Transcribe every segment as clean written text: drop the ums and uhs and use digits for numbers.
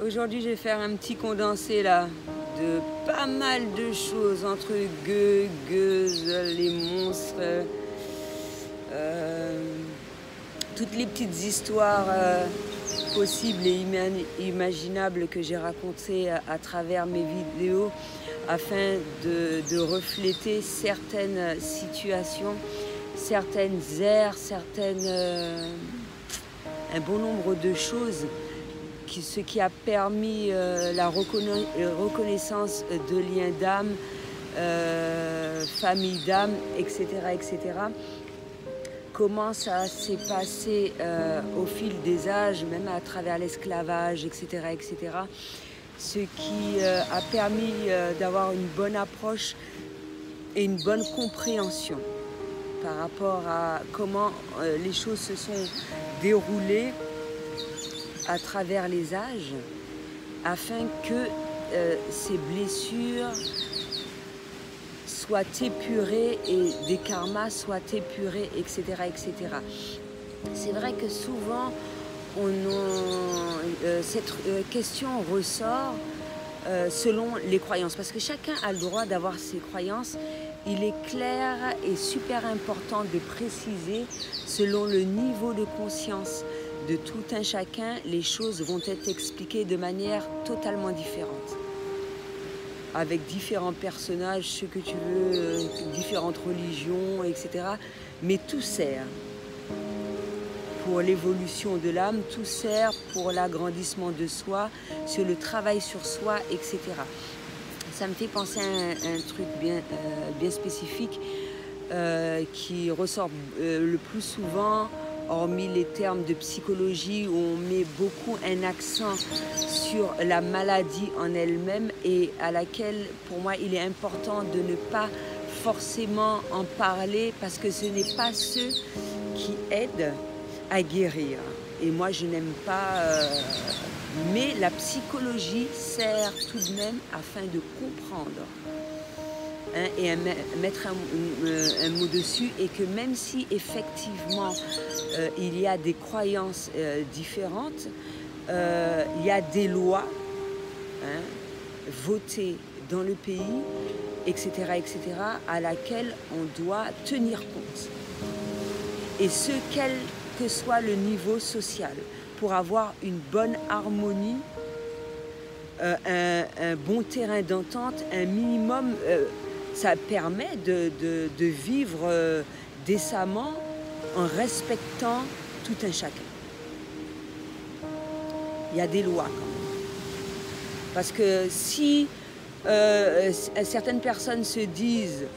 Aujourd'hui, je vais faire un petit condensé là de pas mal de choses entre gueux, gueuses, les monstres, toutes les petites histoires possibles et imaginables que j'ai racontées à travers mes vidéos afin de refléter certaines situations, certaines ères, un bon nombre de choses, ce qui a permis la reconnaissance de liens d'âme, famille d'âme, etc., etc. Comment ça s'est passé au fil des âges, même à travers l'esclavage, etc., etc. Ce qui a permis d'avoir une bonne approche et une bonne compréhension par rapport à comment les choses se sont déroulées à travers les âges, afin que ces blessures soient épurées et des karmas soient épurés, etc., etc. C'est vrai que souvent, cette question ressort selon les croyances, parce que chacun a le droit d'avoir ses croyances. Il est clair et super important de préciser, selon le niveau de conscience de tout un chacun, les choses vont être expliquées de manière totalement différente. Avec différents personnages, ce que tu veux, différentes religions, etc. Mais tout sert pour l'évolution de l'âme, tout sert pour l'agrandissement de soi, sur le travail sur soi, etc. Ça me fait penser à un truc bien spécifique qui ressort le plus souvent, hormis les termes de psychologie où on met beaucoup un accent sur la maladie en elle-même et à laquelle, pour moi, il est important de ne pas forcément en parler parce que ce n'est pas ceux qui aident à guérir. Et moi, je n'aime pas... mais la psychologie sert tout de même afin de comprendre. Et mettre un mot dessus, et que même si effectivement il y a des croyances différentes, il y a des lois votées dans le pays, etc., etc., à laquelle on doit tenir compte. Et ce, quel que soit le niveau social, pour avoir une bonne harmonie, un bon terrain d'entente, un minimum... ça permet de vivre décemment en respectant tout un chacun. Il y a des lois quand même. Parce que si certaines personnes se disent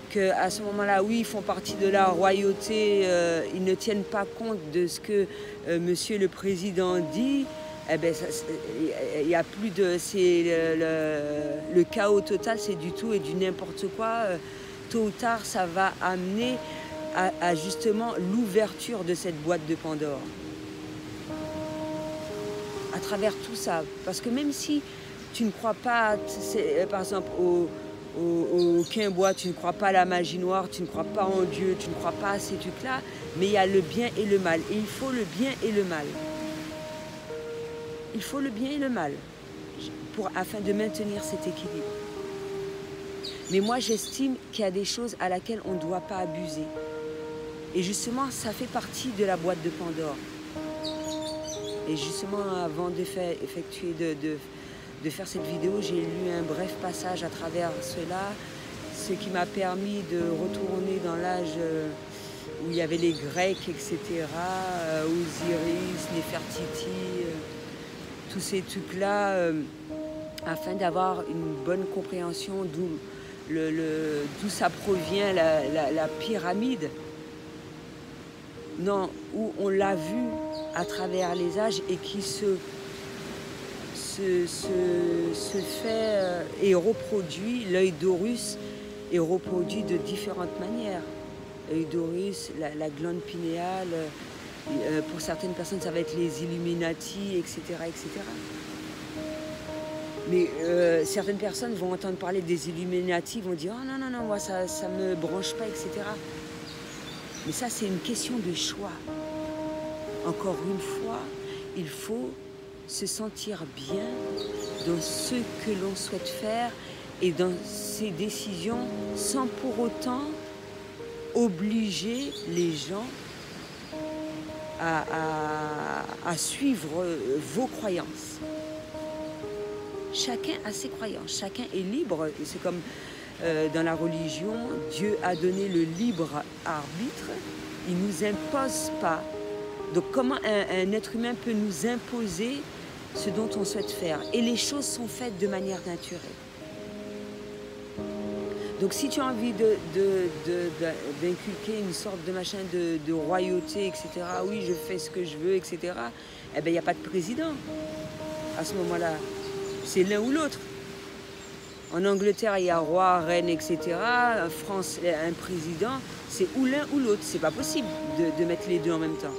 qu'à ce moment-là, oui, ils font partie de la royauté, ils ne tiennent pas compte de ce que Monsieur le Président dit, eh ben, il y a plus de... C'est le chaos total, c'est du tout et du n'importe quoi. Tôt ou tard, ça va amener à justement l'ouverture de cette boîte de Pandore. À travers tout ça. Parce que même si tu ne crois pas, par exemple, au quimbois, tu ne crois pas à la magie noire, tu ne crois pas en Dieu, tu ne crois pas à ces trucs-là, mais il y a le bien et le mal. Et il faut le bien et le mal. Il faut le bien et le mal afin de maintenir cet équilibre. Mais moi, j'estime qu'il y a des choses à laquelle on ne doit pas abuser. Et justement, ça fait partie de la boîte de Pandore. Et justement, avant de faire cette vidéo, j'ai lu un bref passage à travers cela, ce qui m'a permis de retourner dans l'âge où il y avait les Grecs, etc., Osiris, Néfertiti, tous ces trucs-là, afin d'avoir une bonne compréhension d'où ça provient, la pyramide. Non, où on l'a vu à travers les âges et qui se fait et reproduit, l'œil d'Horus est reproduit de différentes manières. L'œil d'Horus, la glande pinéale, pour certaines personnes ça va être les Illuminati, etc., etc. Mais certaines personnes vont entendre parler des Illuminati, vont dire « Oh non, non, non, moi ça me branche pas, etc. » Mais ça, c'est une question de choix. Encore une fois, il faut se sentir bien dans ce que l'on souhaite faire et dans ses décisions sans pour autant obliger les gens à suivre vos croyances. Chacun a ses croyances, chacun est libre. C'est comme dans la religion, Dieu a donné le libre arbitre, il ne nous impose pas. Donc comment un être humain peut nous imposer ce dont on souhaite faire? Et les choses sont faites de manière naturelle. Donc si tu as envie d'inculquer une sorte de machin de royauté, etc., oui, je fais ce que je veux, etc., eh bien, il n'y a pas de président à ce moment-là. C'est l'un ou l'autre. En Angleterre, il y a roi, reine, etc. En France, un président, c'est ou l'un ou l'autre. C'est pas possible de mettre les deux en même temps.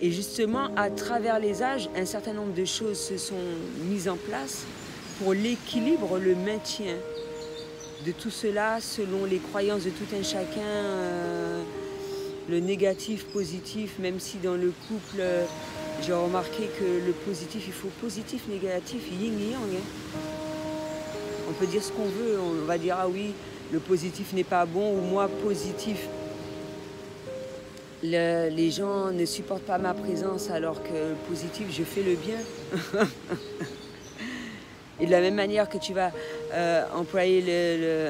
Et justement, à travers les âges, un certain nombre de choses se sont mises en place pour l'équilibre, le maintien de tout cela selon les croyances de tout un chacun, le négatif, positif, même si dans le couple, j'ai remarqué que le positif, il faut positif, négatif, yin et yang. Hein. On peut dire ce qu'on veut, on va dire, ah oui, le positif n'est pas bon, ou moi, positif. Les gens ne supportent pas ma présence alors que positif, je fais le bien. Et de la même manière que tu vas employer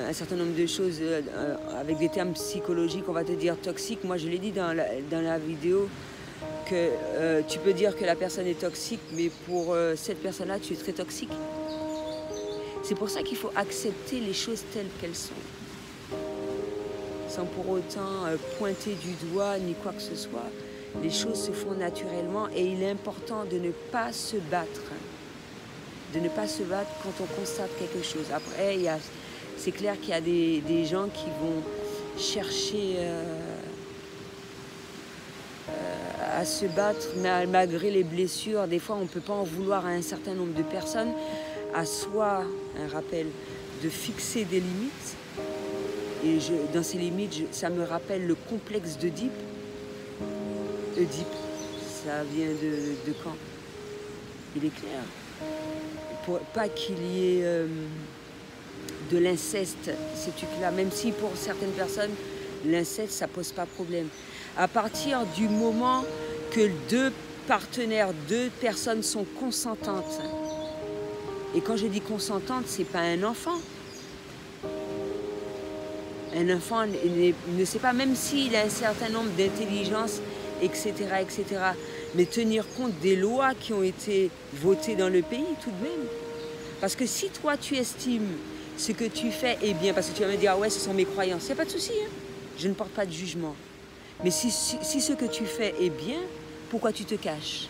un certain nombre de choses avec des termes psychologiques, on va te dire toxique. Moi, je l'ai dit dans la vidéo que tu peux dire que la personne est toxique, mais pour cette personne-là, tu es très toxique. C'est pour ça qu'il faut accepter les choses telles qu'elles sont, sans pour autant pointer du doigt ni quoi que ce soit. Les choses se font naturellement et il est important de ne pas se battre. De ne pas se battre quand on constate quelque chose. Après, c'est clair qu'il y a des gens qui vont chercher à se battre malgré les blessures. Des fois, on ne peut pas en vouloir à un certain nombre de personnes. À soi, un rappel, de fixer des limites. Et dans ces limites, ça me rappelle le complexe d'Œdipe. Oedipe, ça vient de quand? Il est clair. Pour pas qu'il y ait de l'inceste, ces trucs-là, même si pour certaines personnes, l'inceste, ça pose pas problème. À partir du moment que deux partenaires, deux personnes sont consentantes, et quand je dis consentante, c'est pas un enfant. Un enfant ne sait pas, même s'il a un certain nombre d'intelligence, etc., etc., mais tenir compte des lois qui ont été votées dans le pays tout de même. Parce que si toi, tu estimes ce que tu fais est bien, parce que tu vas me dire, ah ouais, ce sont mes croyances, il n'y a pas de souci, hein? Je ne porte pas de jugement. Mais si ce que tu fais est bien, pourquoi tu te caches?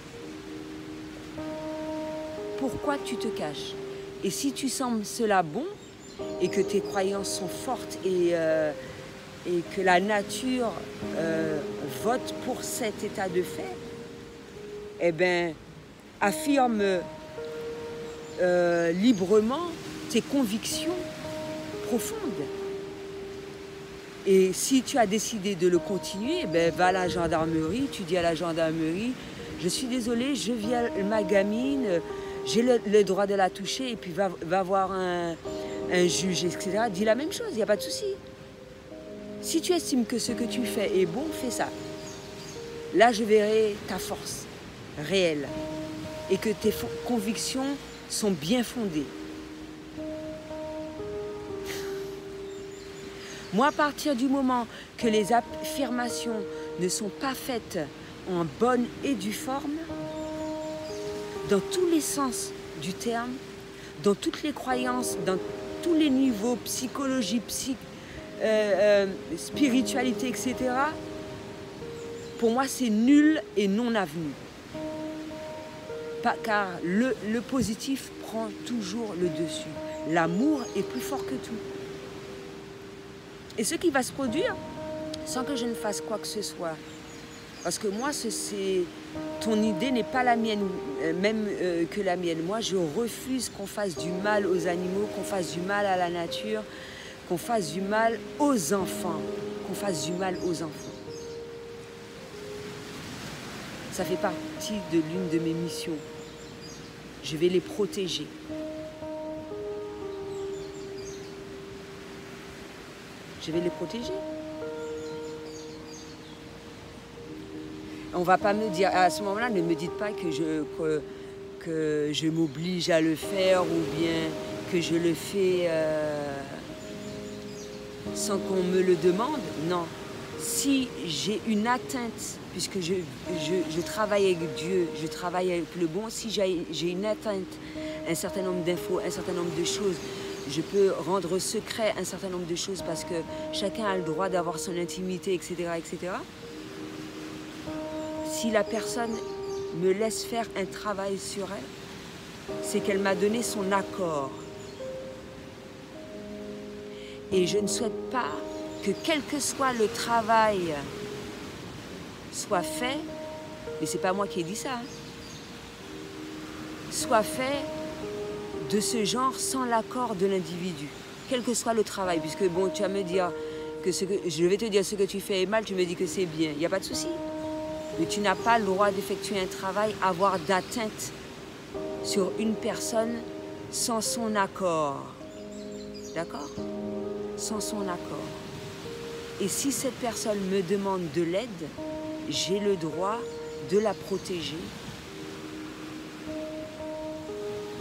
Pourquoi tu te caches? Et si tu sembles cela bon, et que tes croyances sont fortes et que la nature vote pour cet état de fait, eh bien, affirme librement tes convictions profondes. Et si tu as décidé de le continuer, eh bien, va à la gendarmerie, tu dis à la gendarmerie, je suis désolée, je viole ma gamine, j'ai le droit de la toucher, et puis va voir un juge, etc. Dis la même chose, il n'y a pas de souci. Si tu estimes que ce que tu fais est bon, fais ça. Là, je verrai ta force réelle et que tes convictions sont bien fondées. Moi, à partir du moment que les affirmations ne sont pas faites en bonne et due forme, dans tous les sens du terme, dans toutes les croyances, dans tous les niveaux, psychologie, spiritualité, etc., pour moi, c'est nul et non avenu. Car le positif prend toujours le dessus. L'amour est plus fort que tout. Et ce qui va se produire, sans que je ne fasse quoi que ce soit, parce que moi, ton idée n'est pas la mienne, même que la mienne. Moi, je refuse qu'on fasse du mal aux animaux, qu'on fasse du mal à la nature, qu'on fasse du mal aux enfants, qu'on fasse du mal aux enfants. Ça fait partie de l'une de mes missions. Je vais les protéger. Je vais les protéger. On ne va pas me dire, à ce moment-là, ne me dites pas que je m'oblige à le faire ou bien que je le fais sans qu'on me le demande. Non. Si j'ai une atteinte, puisque je travaille avec Dieu, je travaille avec le bon, si j'ai une atteinte, un certain nombre d'infos, un certain nombre de choses, je peux rendre secret un certain nombre de choses parce que chacun a le droit d'avoir son intimité, etc., etc. Si la personne me laisse faire un travail sur elle, c'est qu'elle m'a donné son accord. Et je ne souhaite pas que quel que soit le travail soit fait, mais c'est pas moi qui ai dit ça, hein, soit fait de ce genre sans l'accord de l'individu, quel que soit le travail, puisque bon, tu vas me dire que je vais te dire ce que tu fais est mal, tu me dis que c'est bien, il n'y a pas de souci. Mais tu n'as pas le droit d'effectuer un travail, avoir d'atteinte sur une personne sans son accord. D'accord? Sans son accord. Et si cette personne me demande de l'aide, j'ai le droit de la protéger.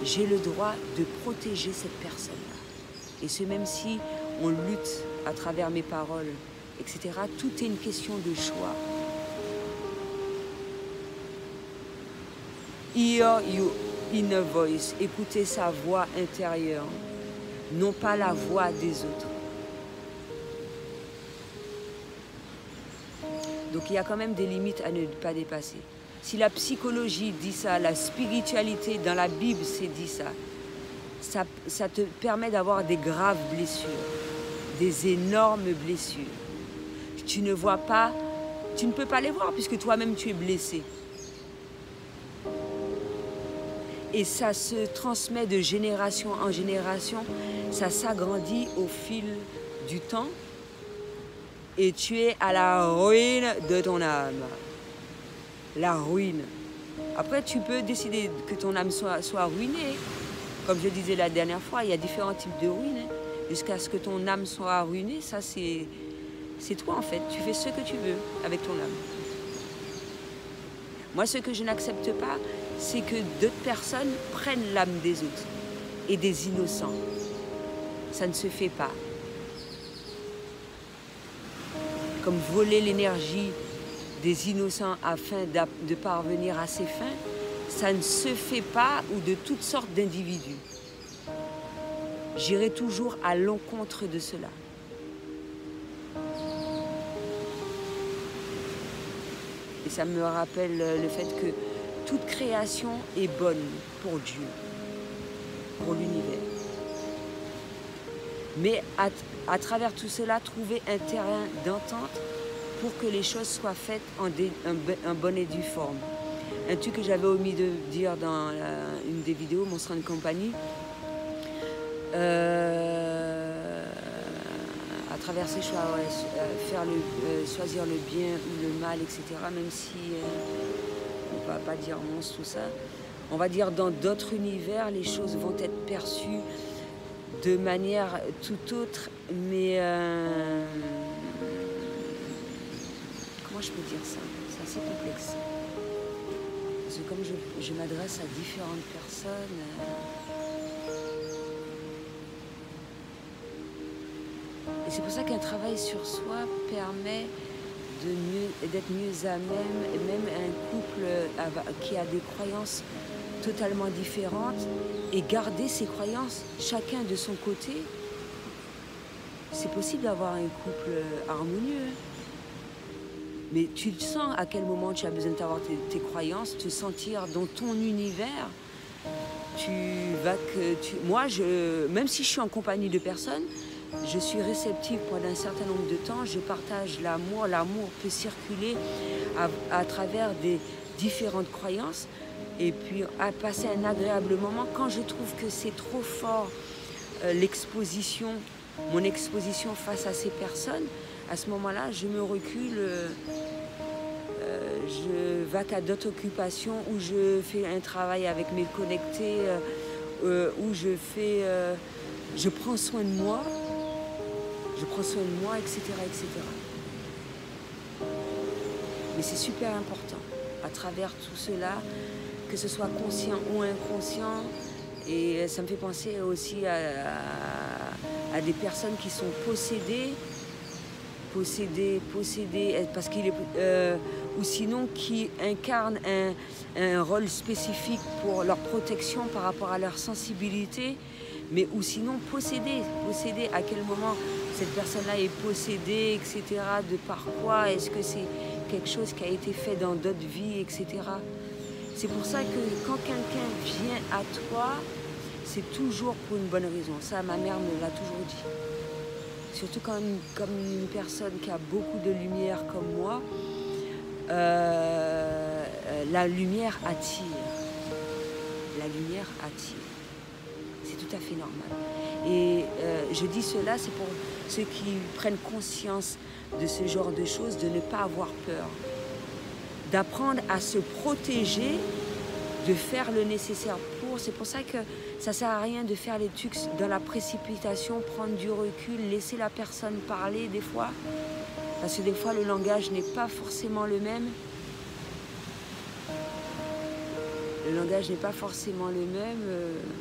J'ai le droit de protéger cette personne-là. Et c'est même si on lutte à travers mes paroles, etc. Tout est une question de choix. Hear your inner voice, écoutez sa voix intérieure, non pas la voix des autres. Donc il y a quand même des limites à ne pas dépasser. Si la psychologie dit ça, la spiritualité dans la Bible c'est dit ça, ça te permet d'avoir des graves blessures, des énormes blessures. Tu ne vois pas, tu ne peux pas les voir puisque toi-même tu es blessé. Et ça se transmet de génération en génération, ça s'agrandit au fil du temps et tu es à la ruine de ton âme. La ruine. Après, tu peux décider que ton âme soit ruinée. Comme je disais la dernière fois, il y a différents types de ruines. Jusqu'à ce que ton âme soit ruinée, ça c'est toi en fait. Tu fais ce que tu veux avec ton âme. Moi, ce que je n'accepte pas, c'est que d'autres personnes prennent l'âme des autres et des innocents. Ça ne se fait pas. Comme voler l'énergie des innocents afin de parvenir à ses fins, ça ne se fait pas ou de toutes sortes d'individus. J'irai toujours à l'encontre de cela. Et ça me rappelle le fait que toute création est bonne pour Dieu, pour l'univers. Mais à travers tout cela, trouver un terrain d'entente pour que les choses soient faites en bonne et due forme. Un truc que j'avais omis de dire dans une des vidéos, Monstre & Compagnie, à travers ses choix, ouais, choisir le bien ou le mal, etc. Même si on ne va pas dire monstre, tout ça. On va dire dans d'autres univers, les choses vont être perçues de manière tout autre, mais comment je peux dire ça? C'est assez complexe. Parce que comme je m'adresse à différentes personnes, et c'est pour ça qu'un travail sur soi permet d'être mieux à même, et même un couple qui a des croyances totalement différentes, et garder ses croyances chacun de son côté, c'est possible d'avoir un couple harmonieux. Mais tu le sens à quel moment tu as besoin d'avoir tes croyances, te sentir dans ton univers. Moi, même si je suis en compagnie de personnes, je suis réceptive pendant un certain nombre de temps, je partage l'amour. L'amour peut circuler à travers des différentes croyances et puis à passer un agréable moment. Quand je trouve que c'est trop fort, mon exposition face à ces personnes, à ce moment-là, je me recule, je vaque à d'autres occupations où je fais un travail avec mes connectés, où je prends soin de moi, etc., etc. Mais c'est super important, à travers tout cela, que ce soit conscient ou inconscient, et ça me fait penser aussi à des personnes qui sont possédées, parce qu'il est, ou sinon qui incarnent un rôle spécifique pour leur protection par rapport à leur sensibilité, mais ou sinon possédée, à quel moment cette personne-là est possédée, etc., de par quoi, est-ce que c'est quelque chose qui a été fait dans d'autres vies, etc. C'est pour ça que quand quelqu'un vient à toi, c'est toujours pour une bonne raison. Ça, ma mère me l'a toujours dit. Surtout comme une personne qui a beaucoup de lumière comme moi, la lumière attire. La lumière attire. C'est tout à fait normal. Et je dis cela, c'est pour ceux qui prennent conscience de ce genre de choses, de ne pas avoir peur. D'apprendre à se protéger, de faire le nécessaire pour. C'est pour ça que ça ne sert à rien de faire les trucs dans la précipitation, prendre du recul, laisser la personne parler des fois. Parce que des fois, le langage n'est pas forcément le même. Le langage n'est pas forcément le même.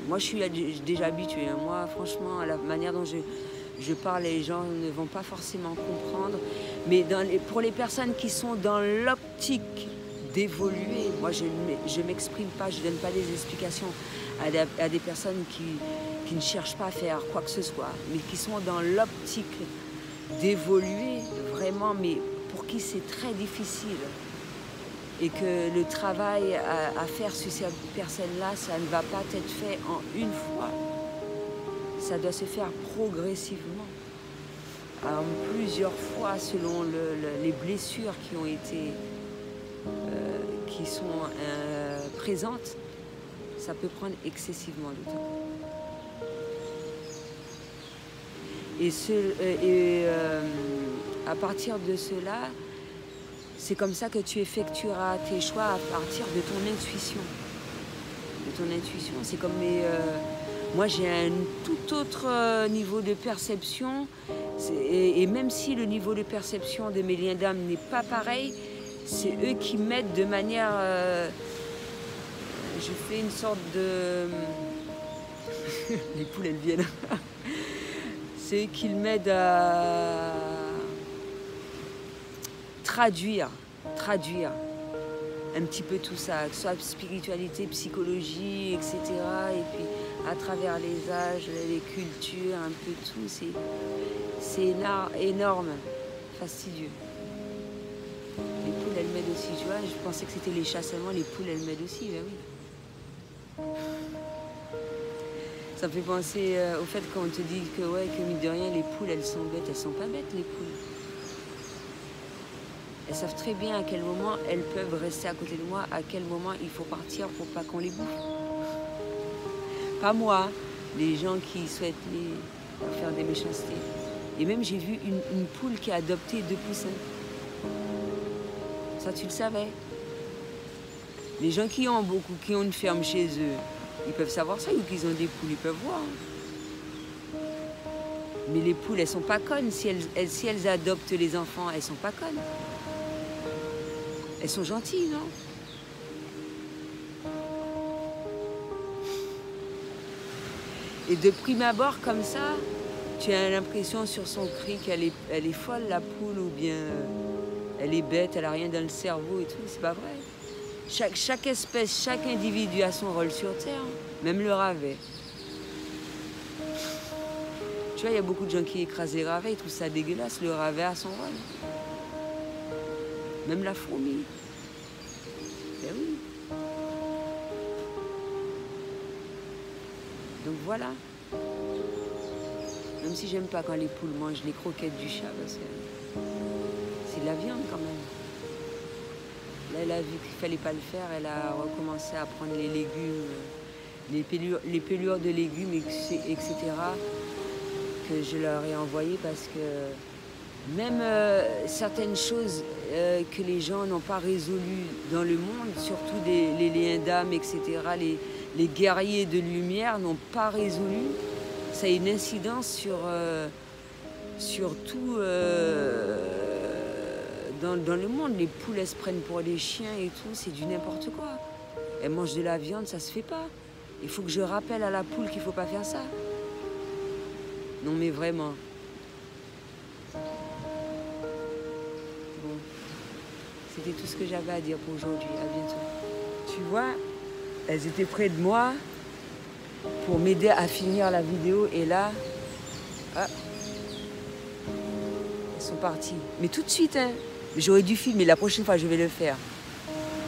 Moi, je suis déjà habituée. Hein. Moi, franchement, à la manière dont je parle, les gens ne vont pas forcément comprendre. Mais pour les personnes qui sont dans l'optique d'évoluer, moi, je ne m'exprime pas, je ne donne pas des explications à des personnes qui ne cherchent pas à faire quoi que ce soit, mais qui sont dans l'optique d'évoluer vraiment, mais pour qui c'est très difficile. Et que le travail à faire sur cette personne-là, ça ne va pas être fait en une fois. Ça doit se faire progressivement, en plusieurs fois, selon les blessures qui ont été, qui sont présentes. Ça peut prendre excessivement de temps. Et à partir de cela, c'est comme ça que tu effectueras tes choix à partir de ton intuition. C'est comme moi j'ai un tout autre niveau de perception. Et même si le niveau de perception de mes liens d'âme n'est pas pareil, c'est eux qui m'aident de manière... je fais une sorte de... Les poules, elles viennent. C'est eux qui m'aident à traduire un petit peu tout ça, que ce soit spiritualité, psychologie, etc. Et puis à travers les âges, les cultures, un peu tout, c'est énorme, fastidieux. Les poules, elles m'aident aussi, tu vois. Je pensais que c'était les chats seulement, les poules, elles m'aident aussi, ben oui. Ça me fait penser au fait qu'on te dit que, ouais, que mine de rien, les poules, elles sont bêtes. Elles sont pas bêtes, les poules. Elles savent très bien à quel moment elles peuvent rester à côté de moi, à quel moment il faut partir pour pas qu'on les bouffe. Pas moi, les gens qui souhaitent faire des méchancetés. Et même j'ai vu une poule qui a adopté 2 poussins. Ça, tu le savais. Les gens qui ont une ferme chez eux, ils peuvent savoir ça, ou qu'ils ont des poules, ils peuvent voir. Mais les poules, elles sont pas connes. Si elles adoptent les enfants, elles sont pas connes. Elles sont gentilles, non? Et de prime abord, comme ça, tu as l'impression sur son cri qu'elle est folle, la poule, ou bien elle est bête, elle a rien dans le cerveau et tout. C'est pas vrai. Chaque espèce, chaque individu a son rôle sur Terre, même le ravet. Tu vois, il y a beaucoup de gens qui écrasent les ravets, ils trouvent ça dégueulasse. Le ravet a son rôle. Même la fourmi. Ben oui. Donc voilà. Même si j'aime pas quand les poules mangent les croquettes du chat, parce que c'est de la viande quand même. Là, elle a vu qu'il fallait pas le faire, elle a recommencé à prendre les légumes, les pelures de légumes, etc., que je leur ai envoyé parce que Même certaines choses que les gens n'ont pas résolues dans le monde, surtout les liens d'âme, etc., les guerriers de lumière n'ont pas résolu. Ça a une incidence sur tout dans le monde. Les poules, elles se prennent pour des chiens et tout, c'est du n'importe quoi. Elles mangent de la viande, ça se fait pas. Il faut que je rappelle à la poule qu'il faut pas faire ça. Non mais vraiment. Bon, c'était tout ce que j'avais à dire pour aujourd'hui. À bientôt. Tu vois, elles étaient près de moi pour m'aider à finir la vidéo et là, ah, elles sont parties. Mais tout de suite, hein. J'aurais dû filmer, la prochaine fois je vais le faire.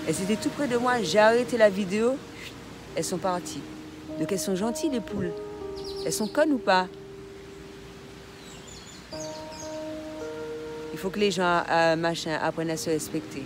Elles étaient tout près de moi, j'ai arrêté la vidéo, elles sont parties. Donc elles sont gentilles les poules. Elles sont connes ou pas? Il faut que les gens apprennent à se respecter.